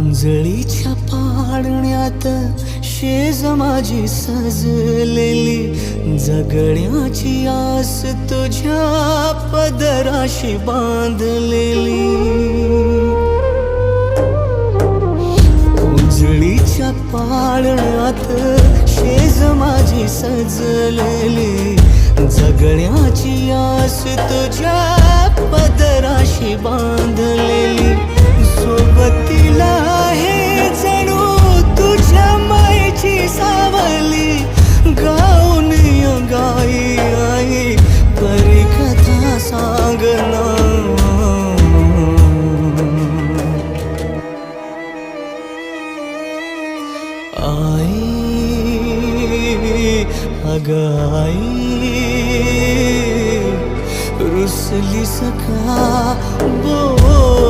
उंजळीच्या पाळण्यात शेज माझी सजलेली, जगण्याची आस तुझ्या पदराशी बांधलेली. उंजळीच्या पाळण्यात शेज माझी सजलेली, जगण्याची आस तुझ्या पदराशी बांधलेली. सोबतीला आहे जणू तुझ्या मायेची सावली, गाऊन गाई आई परी कथा सांगना. आई अग आई रुसलीस का बोल